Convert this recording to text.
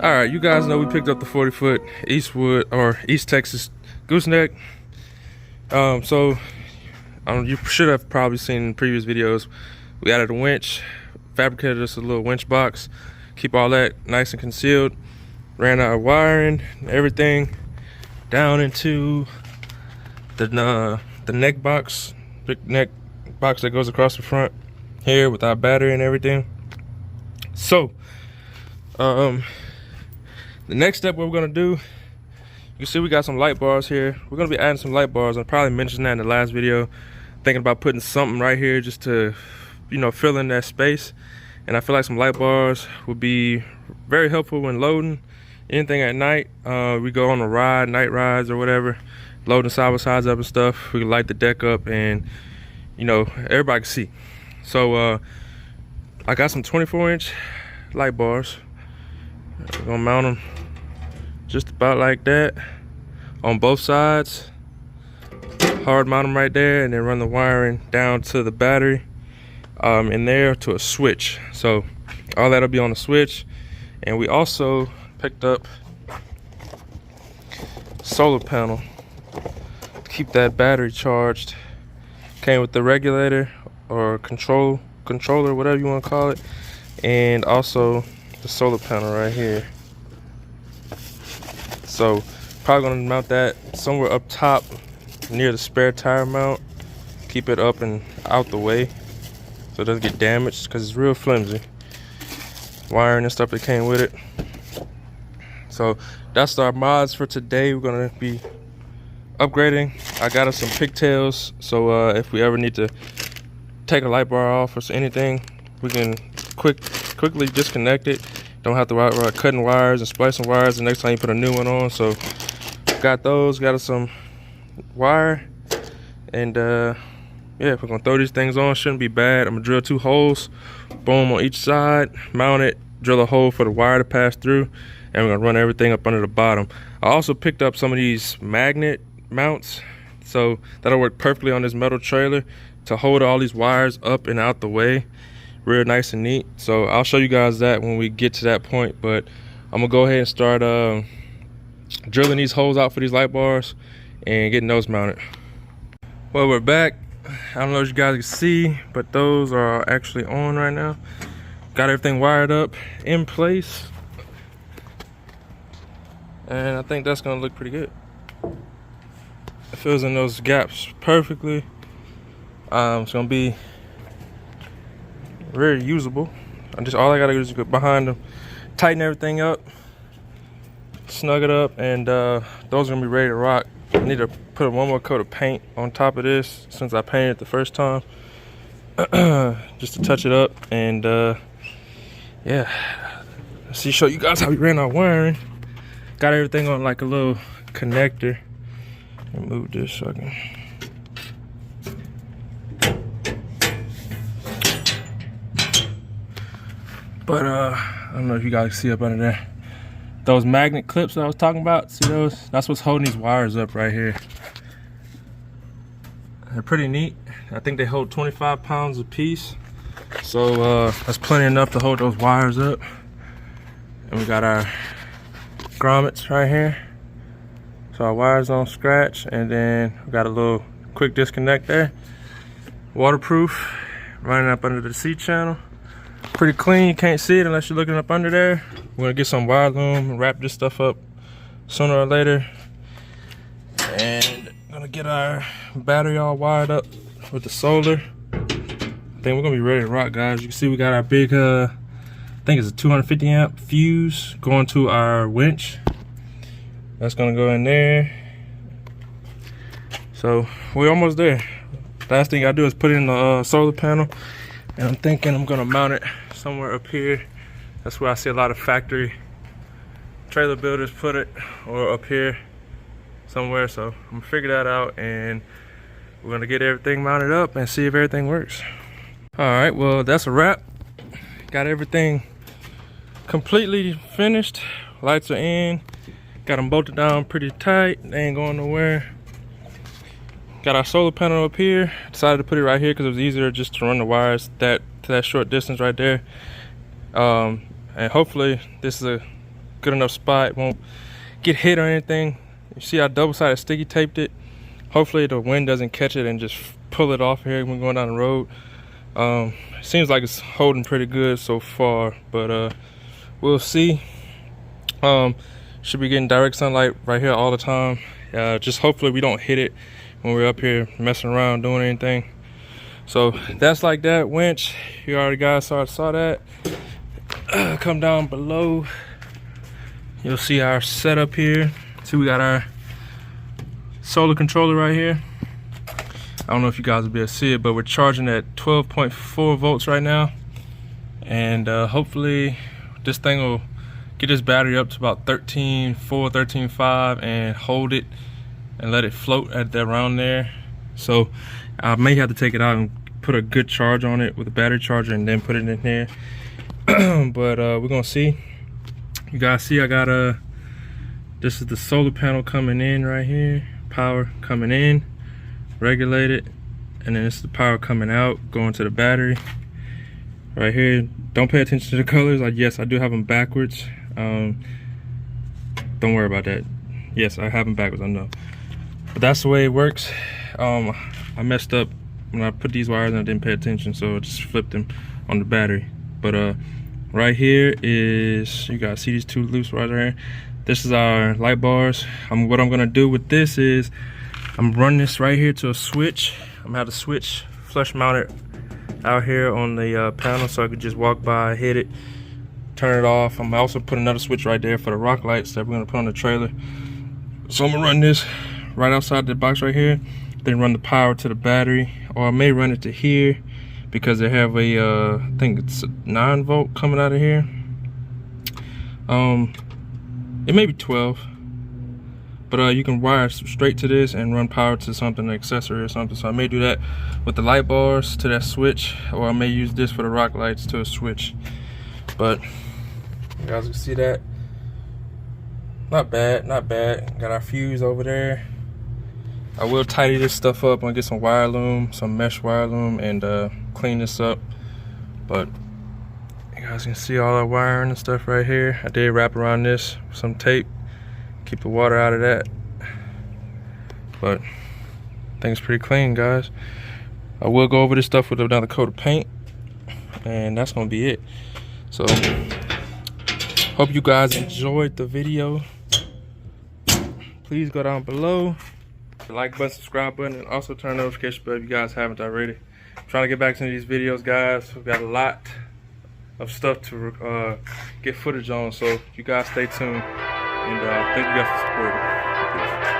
All right, you guys know we picked up the 40-foot Eastwood or East Texas gooseneck. You should have probably seen in previous videos. We added a winch, fabricated us a little winch box, keep all that nice and concealed. Ran our wiring and everything down into the neck box, big neck box that goes across the front here with our battery and everything. So, the next step, what we're gonna do, you can see we got some light bars here. We're gonna be adding some light bars. I probably mentioned that in the last video. Thinking about putting something right here just to, you know, fill in that space. And I feel like some light bars would be very helpful when loading anything at night. We go on a ride, night rides or whatever, loading side by sides up and stuff. We can light the deck up and, you know, everybody can see. So I got some 24-inch light bars. We're gonna mount them just about like that on both sides. Hard mount them right there, and then run the wiring down to the battery in there to a switch. So all that'll be on the switch. And we also picked up solar panel to keep that battery charged. Came with the regulator or controller, whatever you want to call it, and also the solar panel right here. So probably gonna mount that somewhere up top near the spare tire mount. Keep it up and out the way so it doesn't get damaged, because it's real flimsy. Wiring and stuff that came with it. So that's our mods for today. We're gonna be upgrading. I got us some pigtails, so if we ever need to take a light bar off or anything, we can quickly disconnect it. Don't have to ride cutting wires and splicing wires the next time you put a new one on. So got those, got us some wire, and yeah, we're gonna throw these things on. Shouldn't be bad. I'm gonna drill 2 holes, boom, on each side, mount it, drill a hole for the wire to pass through, and we're gonna run everything up under the bottom. I also picked up some of these magnet mounts, so that'll work perfectly on this metal trailer to hold all these wires up and out the way, real nice and neat. So I'll show you guys that when we get to that point, but I'm gonna go ahead and start drilling these holes out for these light bars and getting those mounted. Well, we're back. I don't know if you guys can see, but those are actually on right now. Got everything wired up in place, and I think that's gonna look pretty good. It fills in those gaps perfectly. It's gonna be very usable. All I gotta do is go behind them, tighten everything up, snug it up, and those are gonna be ready to rock. I need to put one more coat of paint on top of this since I painted it the first time, just to touch it up. And yeah, show you guys how we ran our wiring. Got everything on like a little connector. Let me move this so I can. But I don't know if you guys can see up under there. Those magnet clips that I was talking about, see those? That's what's holding these wires up right here. They're pretty neat. I think they hold 25 pounds a piece. So that's plenty enough to hold those wires up. And we got our grommets right here, so our wires don't scratch. And then we got a little quick disconnect there. Waterproof, running up under the C channel. Pretty clean, you can't see it unless you're looking up under there. We're gonna get some wire loom and wrap this stuff up sooner or later. And gonna get our battery all wired up with the solar. I think we're gonna be ready to rock, guys. You can see we got our big, I think it's a 250 amp fuse going to our winch. That's gonna go in there. So we're almost there. Last thing I do is put in the solar panel. And I'm thinking I'm gonna mount it somewhere up here. That's where I see a lot of factory trailer builders put it, or up here somewhere. So I'm gonna figure that out, and we're gonna get everything mounted up and see if everything works. All right, well, that's a wrap. Got everything completely finished. Lights are in. Got them bolted down pretty tight. They ain't going nowhere. Got our solar panel up here. Decided to put it right here because it was easier just to run the wires to that short distance right there. And hopefully this is a good enough spot, won't get hit or anything. You see I double-sided sticky taped it. Hopefully the wind doesn't catch it and just pull it off here when going down the road. Seems like it's holding pretty good so far, but we'll see. Should be getting direct sunlight right here all the time. Just hopefully we don't hit it when we're up here messing around doing anything. So that's like that winch. You already guys saw that. Come down below, you'll see our setup here. See, we got our solar controller right here. I don't know if you guys will be able to see it, but we're charging at 12.4 volts right now, and hopefully this thing will get this battery up to about 13.4, 13.5, and hold it and let it float at around there. So I may have to take it out and put a good charge on it with a battery charger and then put it in here. But we're gonna see. You guys see I got this is the solar panel coming in right here, power coming in, regulated, and then this is the power coming out, going to the battery right here. Don't pay attention to the colors. Yes, I do have them backwards. Don't worry about that. Yes, I have them backwards, I know, but that's the way it works. I messed up when I put these wires and I didn't pay attention, so I just flipped them on the battery. But right here is, you guys see these two loose wires right here? This is our light bars. What I'm gonna do with this is I'm running this right here to a switch. I'm gonna have the switch flush mounted out here on the panel, so I could just walk by, hit it, turn it off. I'm also put another switch right there for the rock lights that we're gonna put on the trailer. So I'm gonna run this right outside the box right here, then run the power to the battery, or I may run it to here because they have a I think it's a 9 volt coming out of here. It may be 12, but you can wire straight to this and run power to something, an accessory or something. So I may do that with the light bars to that switch, or I may use this for the rock lights to a switch. But you guys can see that. Not bad, not bad. Got our fuse over there. I will tidy this stuff up. I'm gonna get some wire loom, some mesh wire loom, and clean this up. But you guys can see all the wiring and stuff right here. I did wrap around this with some tape, keep the water out of that. But things pretty clean, guys. I will go over this stuff with another coat of paint, and that's gonna be it. So hope you guys enjoyed the video. Please go down below, the like button, subscribe button, and also turn the notification bell if you guys haven't already. I'm trying to get back to these videos, guys. We've got a lot of stuff to get footage on, so you guys stay tuned, and thank you guys for supporting. Peace.